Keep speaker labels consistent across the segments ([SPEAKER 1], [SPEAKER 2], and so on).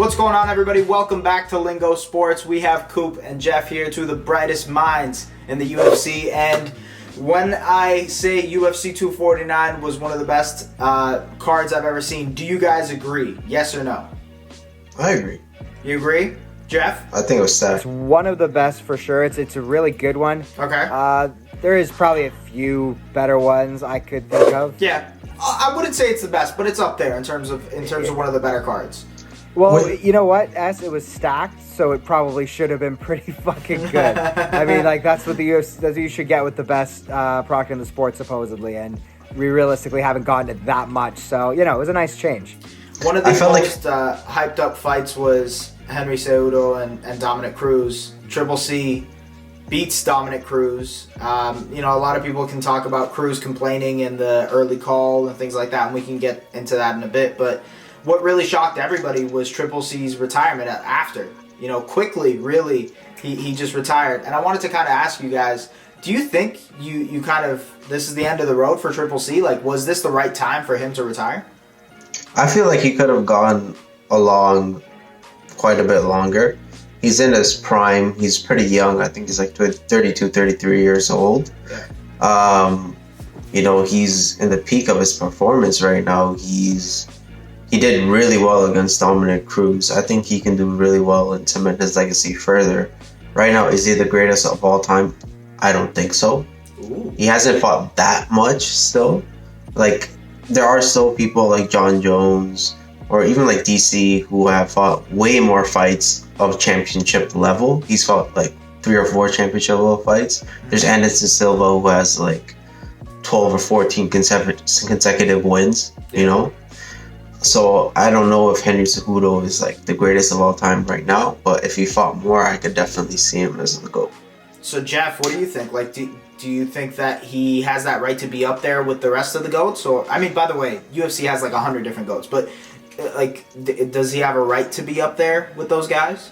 [SPEAKER 1] What's going on, everybody? Welcome back to Lingo Sports. We have Coop and Jeff here, two of the brightest minds in the UFC. And when I say UFC 249 was one of the best cards I've ever seen, do you guys agree? Yes or no?
[SPEAKER 2] I agree.
[SPEAKER 1] You agree? Jeff?
[SPEAKER 2] I think it was stacked.
[SPEAKER 3] It's one of the best for sure. It's a really good one.
[SPEAKER 1] Okay.
[SPEAKER 3] There is probably a few better ones I could think of.
[SPEAKER 1] Yeah. I wouldn't say it's the best, but it's up there in terms of one of the better cards.
[SPEAKER 3] Well, you know what? It was stacked, so it probably should have been pretty fucking good. I mean, like, that's what you should get with the best product in the sport, supposedly, and we realistically haven't gotten it that much. So, it was a nice change.
[SPEAKER 1] One of the most hyped up fights was Henry Cejudo and Dominick Cruz. Triple C beats Dominick Cruz. A lot of people can talk about Cruz complaining in the early call and things like that, and we can get into that in a bit, but what really shocked everybody was Triple C's retirement after. Quickly, really, he just retired. And I wanted to kind of ask you guys, do you think you kind of, this is the end of the road for Triple C? Like, was this the right time for him to retire?
[SPEAKER 2] I feel like he could have gone along quite a bit longer. He's in his prime. He's pretty young. I think he's like 32, 33 years old.
[SPEAKER 1] Yeah.
[SPEAKER 2] He's in the peak of his performance right now. He did really well against Dominick Cruz. I think he can do really well and cement his legacy further. Right now, is he the greatest of all time? I don't think so.
[SPEAKER 1] Ooh.
[SPEAKER 2] He hasn't fought that much still. Like, there are still people like John Jones or even like DC who have fought way more fights of championship level. He's fought like 3 or 4 championship level fights. There's Anderson Silva who has like 12 or 14 consecutive wins, So I don't know if Henry Cejudo is like the greatest of all time right now, but if he fought more, I could definitely see him as the GOAT.
[SPEAKER 1] So Jeff, what do you think? Like, do you think that he has that right to be up there with the rest of the GOATs? Or, I mean, by the way, UFC has like 100 different GOATs, but like, does he have a right to be up there with those guys?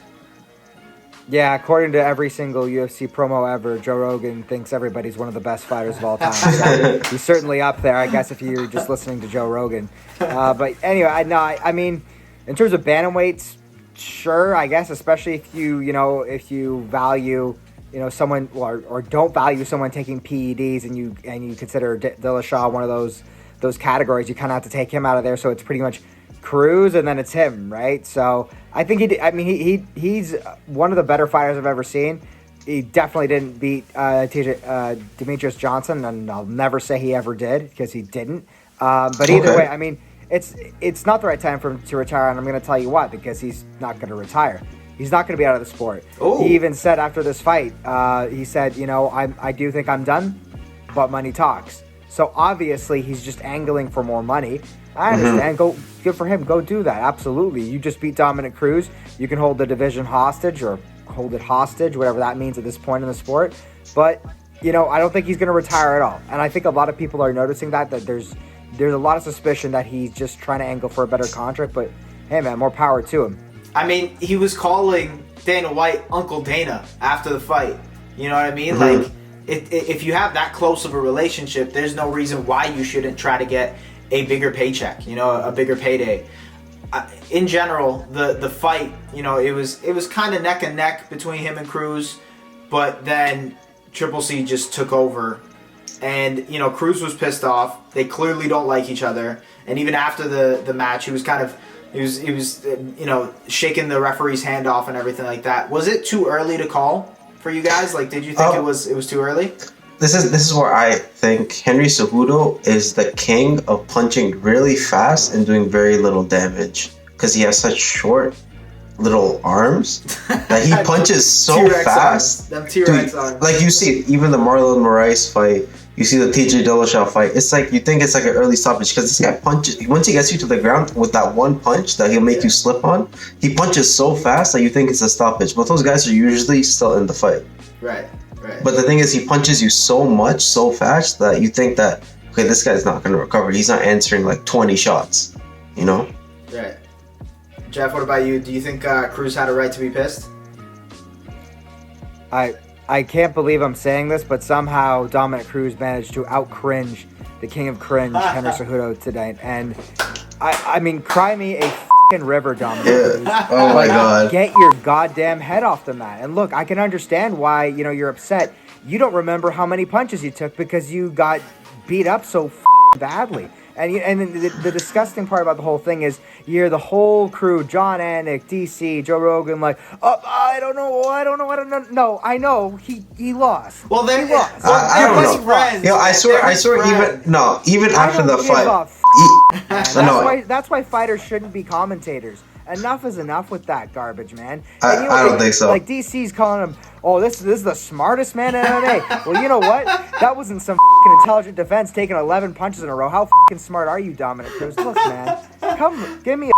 [SPEAKER 3] Yeah, according to every single UFC promo ever, Joe Rogan thinks everybody's one of the best fighters of all time. So he's certainly up there, I guess, if you're just listening to Joe Rogan. But anyway, I mean, in terms of bantamweights, sure, I guess, especially if you value, someone or don't value someone taking PEDs and you consider Dillashaw one of those categories, you kind of have to take him out of there. So it's pretty much Cruz and then it's him, right? So I think he's one of the better fighters I've ever seen. He definitely didn't beat Demetrius Johnson, and I'll never say he ever did because he didn't. But either way, I mean, it's not the right time for him to retire, and I'm going to tell you why, because he's not going to retire. He's not going to be out of the sport. Ooh. He even said after this fight, he said, I do think I'm done, but money talks. So obviously he's just angling for more money. I understand. Good for him. Go do that. Absolutely. You just beat Dominick Cruz. You can hold the division hostage or hold it hostage, whatever that means at this point in the sport. But, I don't think he's going to retire at all. And I think a lot of people are noticing that there's a lot of suspicion that he's just trying to angle for a better contract. But, hey, man, more power to him. I
[SPEAKER 1] mean, he was calling Dana White Uncle Dana after the fight. You know what I mean?
[SPEAKER 2] Mm-hmm.
[SPEAKER 1] Like, if you have that close of a relationship, there's no reason why you shouldn't try to get a bigger paycheck, a bigger payday. In general, the fight, it was kind of neck and neck between him and Cruz, but then Triple C just took over, and Cruz was pissed off. They clearly don't like each other, and even after the match, he was shaking the referee's hand off and everything like that. Was it too early to call for you guys? Like, did you think it was too early?
[SPEAKER 2] This is where I think Henry Cejudo is the king of punching really fast and doing very little damage because he has such short little arms that he punches so
[SPEAKER 1] T-Rex
[SPEAKER 2] fast.
[SPEAKER 1] Them T-Rex arms.
[SPEAKER 2] Like, you see, even the Marlon Moraes fight, you see the TJ Dillashaw fight, it's like, you think it's like an early stoppage because this guy punches, once he gets you to the ground with that one punch that he'll make you slip on, he punches so fast that you think it's a stoppage, but those guys are usually still in the fight.
[SPEAKER 1] Right.
[SPEAKER 2] But the thing is, he punches you so much, so fast, that you think that, okay, this guy's not going to recover. He's not answering like 20 shots,
[SPEAKER 1] Right. Jeff, what about you? Do you think Cruz had a right to be pissed?
[SPEAKER 3] I can't believe I'm saying this, but somehow Dominick Cruz managed to out-cringe the king of cringe, Henry Cejudo, tonight. And, I mean, cry me a fucking river, Dominic Cruz.
[SPEAKER 2] Oh my god.
[SPEAKER 3] Get your goddamn head off the mat. And look, I can understand why, you're upset. You don't remember how many punches you took because you got beat up so badly. And the disgusting part about the whole thing is you hear the whole crew, John Anik, DC, Joe Rogan, like, I don't know. No, I know he lost.
[SPEAKER 1] Well, then
[SPEAKER 3] he lost.
[SPEAKER 2] I don't know.
[SPEAKER 1] Friends,
[SPEAKER 2] I swear, even after the fight,
[SPEAKER 3] that's why fighters shouldn't be commentators. Enough is enough with that garbage, man.
[SPEAKER 2] I don't think so.
[SPEAKER 3] Like DC's calling him, this is the smartest man in MMA. Well, you know what? That wasn't some fucking intelligent defense taking 11 punches in a row. How fucking smart are you, Dominic Cruz? Look, man, come give me a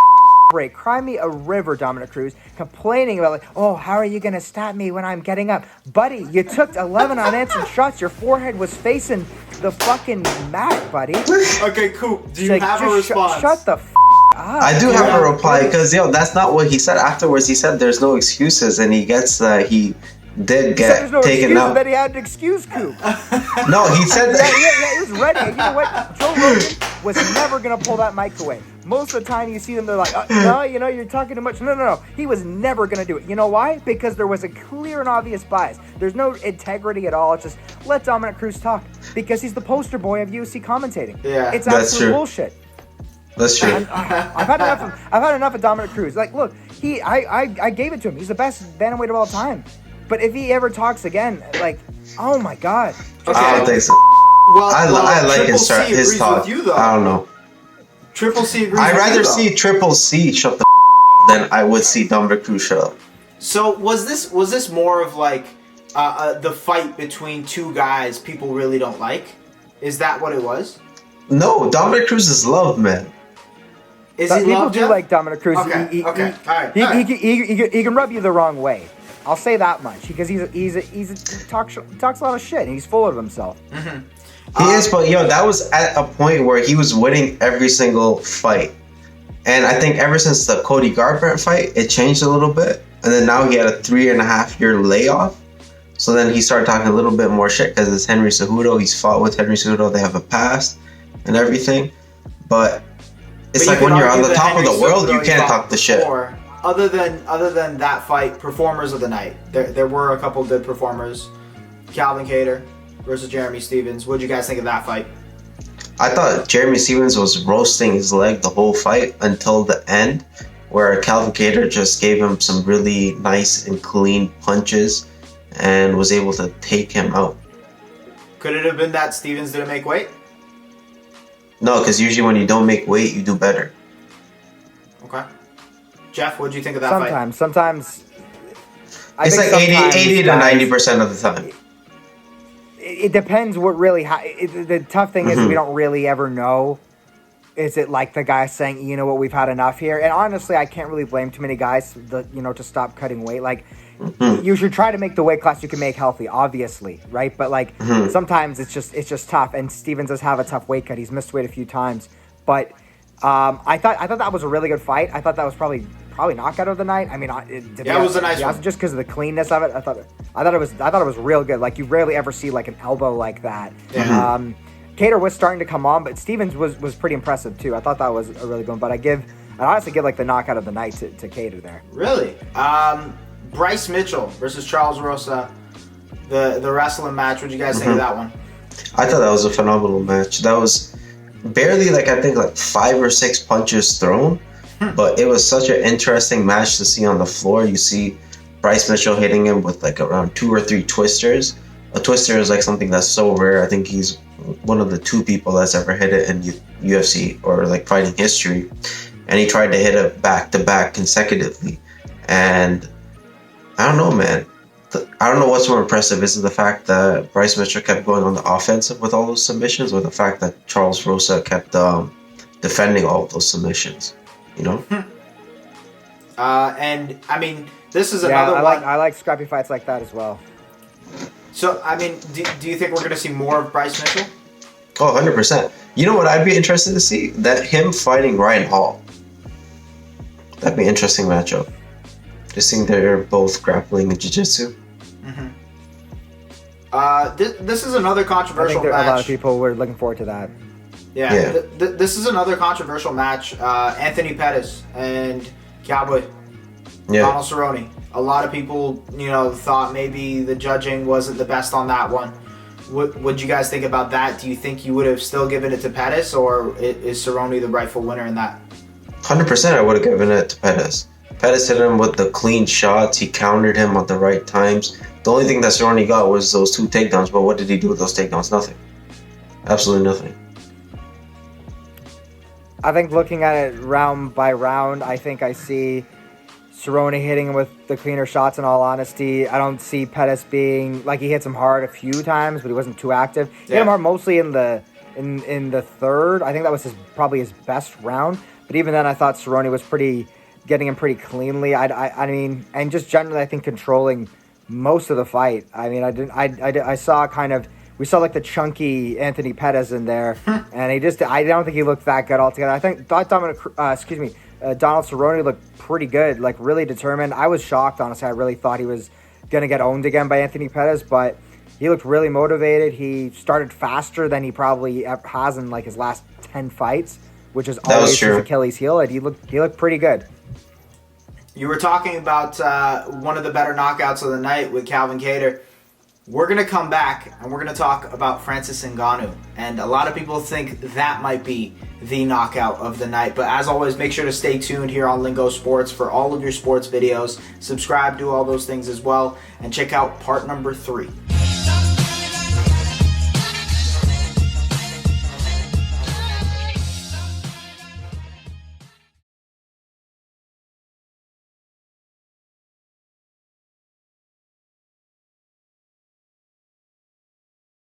[SPEAKER 3] break. Cry me a river, Dominic Cruz. Complaining about how are you gonna stop me when I'm getting up, buddy? You took 11 unanswered shots. Your forehead was facing the fucking mat, buddy.
[SPEAKER 1] Okay, cool. Do you have a response?
[SPEAKER 3] Shut the
[SPEAKER 2] I do have a reply because that's not what he said afterwards. He said there's no excuses, and he gets he did get taken out.
[SPEAKER 3] That he had an excuse, Coop.
[SPEAKER 2] No, he said
[SPEAKER 3] that. He was ready. You know what? Joe Rogan was never gonna pull that mic away. Most of the time, you see them, they're like, no, you're talking too much. No. He was never gonna do it. You know why? Because there was a clear and obvious bias. There's no integrity at all. It's just let Dominic Cruz talk because he's the poster boy of UFC commentating.
[SPEAKER 1] Yeah,
[SPEAKER 3] it's absolute bullshit.
[SPEAKER 2] That's true.
[SPEAKER 3] I've had enough of Dominic Cruz. Like, look, I gave it to him. He's the best bantamweight of all time. But if he ever talks again, like, oh my god.
[SPEAKER 1] Okay.
[SPEAKER 2] I don't think so.
[SPEAKER 1] Well,
[SPEAKER 2] I like his talk. I don't know.
[SPEAKER 1] Triple C agrees.
[SPEAKER 2] I'd rather see Triple C shut the than I would see Dominic Cruz shut up.
[SPEAKER 1] So was this more of like the fight between two guys people really don't like? Is that what it was?
[SPEAKER 2] No, Dominic Cruz is loved, man.
[SPEAKER 3] People do like Dominic Cruz.
[SPEAKER 1] Okay. All right.
[SPEAKER 3] He can rub you the wrong way. I'll say that much because he talks a lot of shit and he's full of himself.
[SPEAKER 1] Mm-hmm.
[SPEAKER 2] He is, but that was at a point where he was winning every single fight, and I think ever since the Cody Garbrandt fight, it changed a little bit, and then now he had a 3.5 year layoff. So then he started talking a little bit more shit because it's Henry Cejudo. He's fought with Henry Cejudo. They have a past and everything, but it's like when you're on the top of the world, you can't talk the shit.
[SPEAKER 1] Other than that fight, performers of the night, there were a couple good performers. Calvin Kattar versus Jeremy Stephens. What did you guys think of that fight?
[SPEAKER 2] I thought Jeremy Stephens was roasting his leg the whole fight until the end, where Calvin Kattar just gave him some really nice and clean punches and was able to take him out.
[SPEAKER 1] Could it have been that Stephens didn't make weight?
[SPEAKER 2] No, because usually when you don't make weight, you do better.
[SPEAKER 1] Okay. Jeff, what did you think of that fight?
[SPEAKER 3] Sometimes.
[SPEAKER 2] It's like 80 to 90% of the time.
[SPEAKER 3] It depends what really... the tough thing is we don't really ever know. Is it like the guy saying, you know what, we've had enough here? And honestly, I can't really blame too many guys to stop cutting weight. Like, you should try to make the weight class you can make healthy, obviously, right? But like sometimes it's just tough. And Stephens does have a tough weight cut. He's missed weight a few times. But I thought that was a really good fight. I thought that was probably knockout of the night. I mean, it was a nice one. Just because of the cleanness of it. I thought it was real good. Like, you rarely ever see like an elbow like that. Kattar was starting to come on, but Stephens was pretty impressive too. I thought that was a really good one. But I'd honestly give like the knockout of the night to Kattar there.
[SPEAKER 1] Really? Bryce Mitchell versus Charles Rosa, the wrestling match. What did you guys think of that one?
[SPEAKER 2] I thought that was a phenomenal match. That was barely like 5 or 6 punches thrown, but it was such an interesting match to see on the floor. You see Bryce Mitchell hitting him with like around 2 or 3 twisters. A twister is like something that's so rare. I think he's one of the 2 people that's ever hit it in UFC or like fighting history, and he tried to hit it back to back consecutively. And I don't know, man. I don't know what's more impressive. Is it the fact that Bryce Mitchell kept going on the offensive with all those submissions, or the fact that Charles Rosa kept defending all of those submissions? You know.
[SPEAKER 1] And I mean, this is another one.
[SPEAKER 3] I like scrappy fights like that as well.
[SPEAKER 1] So, I mean, do you think we're going to see more of Bryce Mitchell?
[SPEAKER 2] Oh, 100%. You know what I'd be interested to see? That him fighting Ryan Hall. That'd be an interesting matchup. Just seeing they're both grappling and jiu-jitsu.
[SPEAKER 1] This is another controversial match.
[SPEAKER 3] A lot of people were looking forward to that.
[SPEAKER 1] Yeah.
[SPEAKER 2] Yeah.
[SPEAKER 1] This is another controversial match. Anthony Pettis and Cowboy Donald Cerrone. A lot of people, thought maybe the judging wasn't the best on that one. What'd you guys think about that? Do you think you would have still given it to Pettis, or is Cerrone the rightful winner in that?
[SPEAKER 2] 100% I would have given it to Pettis. Pettis hit him with the clean shots. He countered him at the right times. The only thing that Cerrone got was those 2 takedowns, but what did he do with those takedowns? Nothing. Absolutely nothing.
[SPEAKER 3] I think looking at it round by round, I think I see Cerrone hitting him with the cleaner shots, in all honesty. I don't see Pettis being, like, he hits him hard a few times, but he wasn't too active. He hit him hard mostly in the third. I think that was probably his best round. But even then, I thought Cerrone was getting him pretty cleanly. I mean, and just generally, I think controlling most of the fight. I mean, I saw we saw like the chunky Anthony Pettis in there, and I don't think he looked that good altogether. Thought Donald Cerrone looked pretty good, like really determined. I was shocked, honestly. I really thought he was gonna get owned again by Anthony Pettis, but he looked really motivated. He started faster than he probably has in like his last 10 fights, which is always his Achilles heel, and he looked pretty good.
[SPEAKER 1] You were talking about one of the better knockouts of the night with Calvin Kattar. We're going to come back and we're going to talk about Francis Ngannou. And a lot of people think that might be the knockout of the night. But as always, make sure to stay tuned here on Lingo Sports for all of your sports videos. Subscribe, do all those things as well. And check out part number 3.